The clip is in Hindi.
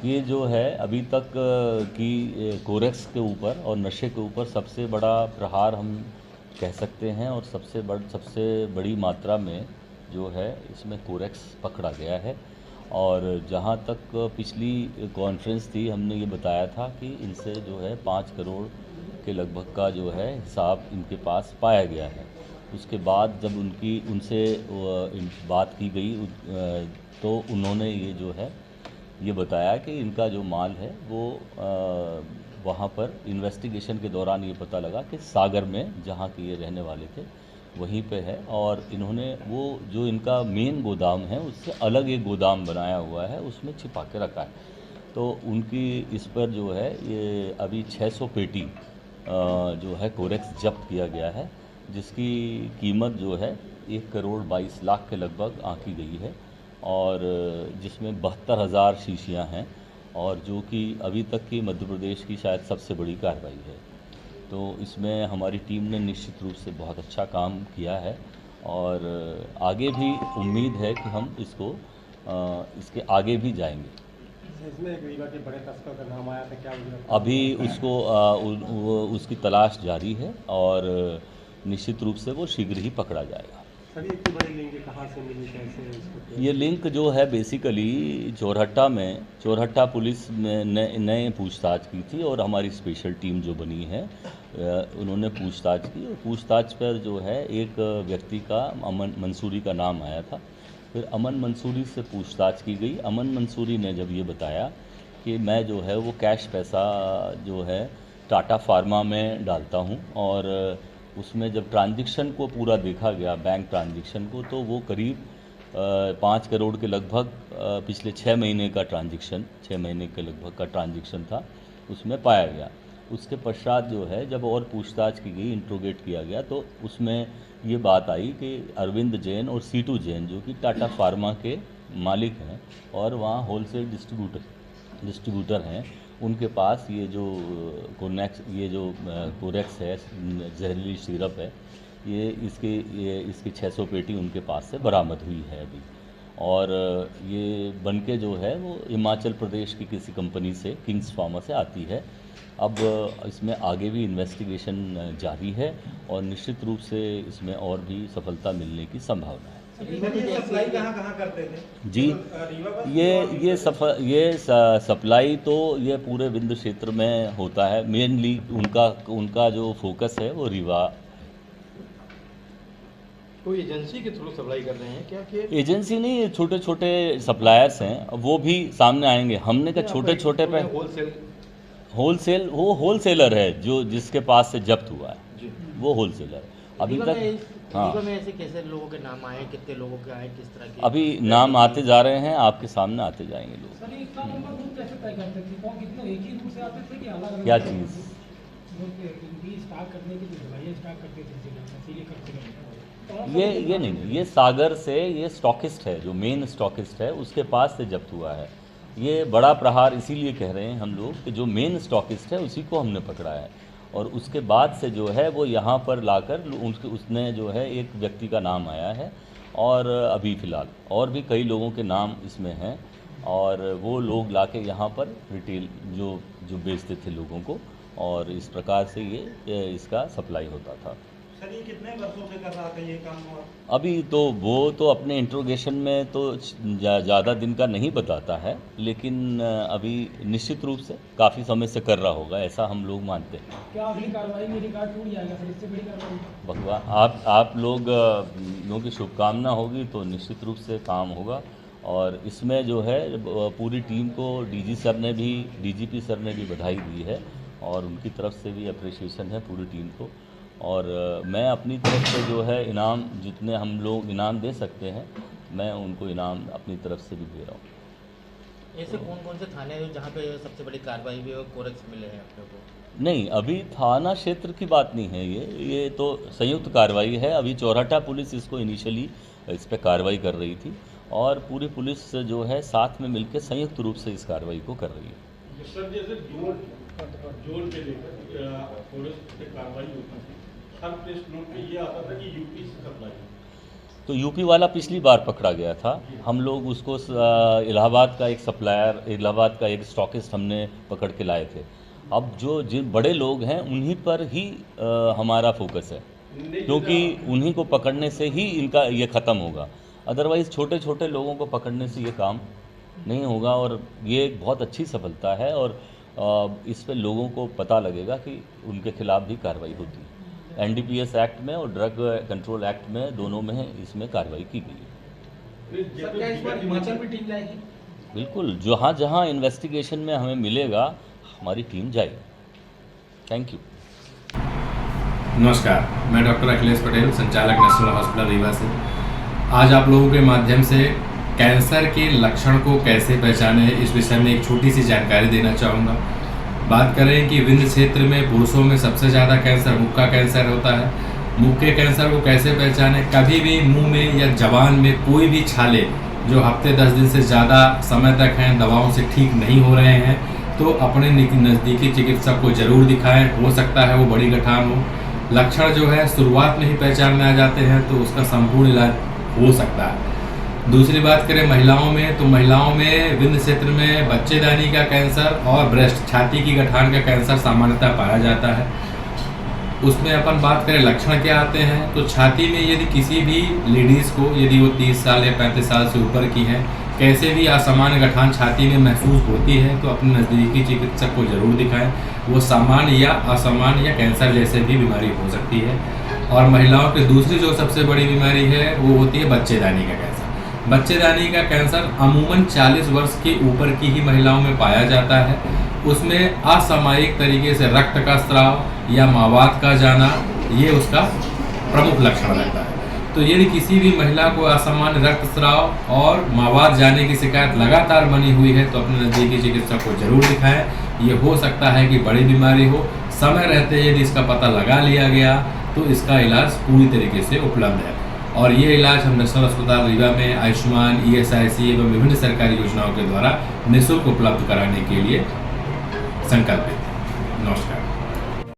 ये जो है अभी तक की कोरेक्स के ऊपर और नशे के ऊपर सबसे बड़ा प्रहार हम कह सकते हैं, और सबसे बड़ी मात्रा में जो है इसमें कोरेक्स पकड़ा गया है। और जहाँ तक पिछली कॉन्फ्रेंस थी, हमने ये बताया था कि इनसे जो है 5 करोड़ के लगभग का जो है हिसाब इनके पास पाया गया है। उसके बाद जब उनसे बात की गई, तो उन्होंने ये जो है ये बताया कि इनका जो माल है वो वहाँ पर इन्वेस्टिगेशन के दौरान ये पता लगा कि सागर में, जहाँ के ये रहने वाले थे, वहीं पे है। और इन्होंने वो जो इनका मेन गोदाम है उससे अलग एक गोदाम बनाया हुआ है, उसमें छिपा के रखा है। तो उनकी इस पर जो है ये अभी 600 पेटी जो है कोरेक्स जब्त किया गया है, जिसकी कीमत जो है 1 करोड़ 22 लाख के लगभग आंकी गई है, और जिसमें 72,000 शीशियाँ हैं, और जो कि अभी तक की मध्य प्रदेश की शायद सबसे बड़ी कार्रवाई है। तो इसमें हमारी टीम ने निश्चित रूप से बहुत अच्छा काम किया है, और आगे भी उम्मीद है कि हम इसके आगे भी जाएंगे। इसमें एक रीवा के बड़े तस्कर का नाम आया था, क्या अभी उसकी तलाश जारी है, और निश्चित रूप से वो शीघ्र ही पकड़ा जाएगा। सर, इतनी बड़ी लिंक कहाँ से मिली, कैसे इसको? ये लिंक जो है बेसिकली चोरहट्टा पुलिस ने नए पूछताछ की थी, और हमारी स्पेशल टीम जो बनी है उन्होंने पूछताछ की, और पूछताछ पर जो है एक व्यक्ति का अमन मंसूरी का नाम आया था। फिर अमन मंसूरी से पूछताछ की गई। अमन मंसूरी ने जब ये बताया कि मैं जो है वो कैश पैसा जो है टाटा फार्मा में डालता हूँ, और उसमें जब ट्रांजैक्शन को पूरा देखा गया, बैंक ट्रांजैक्शन को, तो वो करीब 5 करोड़ के लगभग पिछले 6 महीने का ट्रांजैक्शन 6 महीने के लगभग का ट्रांजैक्शन था, उसमें पाया गया। उसके पश्चात जो है जब और पूछताछ की गई, इंट्रोगेट किया गया, तो उसमें ये बात आई कि अरविंद जैन और सीटू जैन, जो कि टाटा फार्मा के मालिक हैं और वहाँ होलसेल डिस्ट्रीब्यूटर हैं, उनके पास ये जो कोरेक्स है, जहरीली सिरप है, ये इसकी 600 पेटी उनके पास से बरामद हुई है अभी। और ये बन के जो है वो हिमाचल प्रदेश की किसी कंपनी से, किंग्स फार्मा से आती है। अब इसमें आगे भी इन्वेस्टिगेशन जारी है, और निश्चित रूप से इसमें और भी सफलता मिलने की संभावना है। ये सप्लाई कहाँ करते थे जी, सप्लाई तो ये पूरे विंध्य क्षेत्र में होता है। मेनली उनका जो फोकस है वो रीवा। कोई एजेंसी के थ्रू सप्लाई कर रहे हैं क्या कि? एजेंसी नहीं, ये छोटे छोटे सप्लायर्स हैं, वो भी सामने आएंगे। हमने कहा छोटे छोटे पे होलसेल, वो होलसेलर है जो जिसके पास से जब्त हुआ है, वो होलसेलर है अभी तक। हाँ, में ऐसे कैसे लोगों के नाम आए, कितने लोगों के आए, किस तरह के? अभी नाम आते जा रहे हैं, आपके सामने आते जाएंगे लोग। सर, ये इतना लंबा रूट कैसे तय करते थे? कौन कितने एक ही रूट से आते थे कि अलग-अलग? क्या चीज़? क्योंकि स्टार्ट करने की जो दवाइयाँ स्टार्ट करते थे, इसीलिए करते रहते। ये नहीं, ये सागर से ये स्टॉकिस्ट है, जो मेन स्टॉकिस्ट है उसके पास से जब्त हुआ है। ये बड़ा प्रहार इसीलिए कह रहे हैं हम लोग कि जो मेन स्टॉकिस्ट है उसी को हमने पकड़ा है, और उसके बाद से जो है वो यहाँ पर लाकर उसने जो है एक व्यक्ति का नाम आया है, और अभी फ़िलहाल और भी कई लोगों के नाम इसमें हैं, और वो लोग लाके यहाँ पर रिटेल जो जो बेचते थे लोगों को, और इस प्रकार से ये इसका सप्लाई होता था। सर, ये कितने वर्षों से कर रहा था ये काम? अभी तो वो तो अपने इंट्रोगेशन में तो ज़्यादा दिन का नहीं बताता है, लेकिन अभी निश्चित रूप से काफ़ी समय से कर रहा होगा, ऐसा हम लोग मानते हैं। क्या अगली कार्रवाई में रिकॉर्ड टूट जाएगा सर? इससे बड़ी कार्रवाई? भगवान, आप लोगों की शुभकामना होगी तो निश्चित रूप से काम होगा। और इसमें जो है पूरी टीम को डीजीपी सर ने भी बधाई दी है, और उनकी तरफ से भी अप्रिसिएशन है पूरी टीम को। और मैं अपनी तरफ से जो है इनाम, जितने हम लोग इनाम दे सकते हैं, मैं उनको इनाम अपनी तरफ से भी दे रहा हूँ। ऐसे कौन कौन से थाने हैं जहाँ पे सबसे बड़ी कार्रवाई हुई और कोरेक्स मिले हैं अपने को? नहीं, अभी थाना क्षेत्र की बात नहीं है, ये तो संयुक्त कार्रवाई है। अभी चौराठा पुलिस इसको इनिशियली इस पर कार्रवाई कर रही थी, और पूरी पुलिस जो है साथ में मिलकर संयुक्त रूप से इस कार्रवाई को कर रही है। सर, जैसे जोन पे लेकर पुलिस पे कार्रवाई होती थी, हर प्रेस नोट में ये आता था कि यूपी से सप्लाई। तो यूपी वाला पिछली बार पकड़ा गया था, हम लोग उसको इलाहाबाद का एक सप्लायर, इलाहाबाद का एक स्टॉकिस्ट हमने पकड़ के लाए थे। अब जो जिन बड़े लोग हैं उन्हीं पर ही हमारा फोकस है, क्योंकि उन्हीं को पकड़ने से ही इनका ये ख़त्म होगा। अदरवाइज़ छोटे छोटे लोगों को पकड़ने से ये काम नहीं होगा, और ये एक बहुत अच्छी सफलता है, और इस पे लोगों को पता लगेगा कि उनके खिलाफ भी कार्रवाई होती है। एनडीपीएस एक्ट में और ड्रग कंट्रोल एक्ट में, दोनों में इसमें कार्रवाई की गई है। सर क्या इस बार हिमाचल में टीम जाएगी? बिल्कुल, जहाँ जहाँ इन्वेस्टिगेशन में हमें मिलेगा हमारी टीम जाएगी। Thank you. नमस्कार, मैं डॉक्टर अखिलेश पटेल, संचालक नेशनल हॉस्पिटल रीवा से। आज आप लोगों के माध्यम से कैंसर के लक्षण को कैसे पहचाने, इस विषय में एक छोटी सी जानकारी देना चाहूँगा। बात करें कि विंध्य क्षेत्र में पुरुषों में सबसे ज़्यादा कैंसर मुख का कैंसर होता है। मुख के कैंसर को कैसे पहचाने? कभी भी मुंह में या जबान में कोई भी छाले जो हफ्ते 10 दिन से ज़्यादा समय तक हैं, दवाओं से ठीक नहीं हो रहे हैं, तो अपने नज़दीकी चिकित्सक को ज़रूर दिखाएं। हो सकता है वो बड़ी गठान हो। लक्षण जो है शुरुआत में ही पहचान में आ जाते हैं तो उसका संपूर्ण इलाज हो सकता है। दूसरी बात करें महिलाओं में, तो महिलाओं में विंध्य क्षेत्र में बच्चेदानी का कैंसर और ब्रेस्ट, छाती की गठान का कैंसर सामान्यतः पाया जाता है। उसमें अपन बात करें लक्षण क्या आते हैं, तो छाती में यदि किसी भी लेडीज़ को, यदि वो 30 साल या 35 साल से ऊपर की हैं, कैसे भी असामान्य गठान छाती में महसूस होती है तो अपने नज़दीकी चिकित्सक को ज़रूर दिखाएं। वो सामान्य या असामान्य या कैंसर जैसे भी बीमारी हो सकती है। और महिलाओं की दूसरी जो सबसे बड़ी बीमारी है वो होती है बच्चेदानी का कैंसर। बच्चेदानी का कैंसर अमूमन 40 वर्ष के ऊपर की ही महिलाओं में पाया जाता है। उसमें असामयिक तरीके से रक्त का स्राव या मावात का जाना, ये उसका प्रमुख लक्षण रहता है। तो यदि किसी भी महिला को असामान्य रक्तस्राव और मावात जाने की शिकायत लगातार बनी हुई है तो अपने नज़दीकी चिकित्सक को जरूर दिखाएं। ये हो सकता है कि बड़ी बीमारी हो। समय रहते यदि इसका पता लगा लिया गया तो इसका इलाज पूरी तरीके से उपलब्ध है, और ये इलाज हम नेशनल अस्पताल रीवा में आयुष्मान, ESIC एवं विभिन्न सरकारी योजनाओं के द्वारा निःशुल्क उपलब्ध कराने के लिए संकल्पित है। नमस्कार।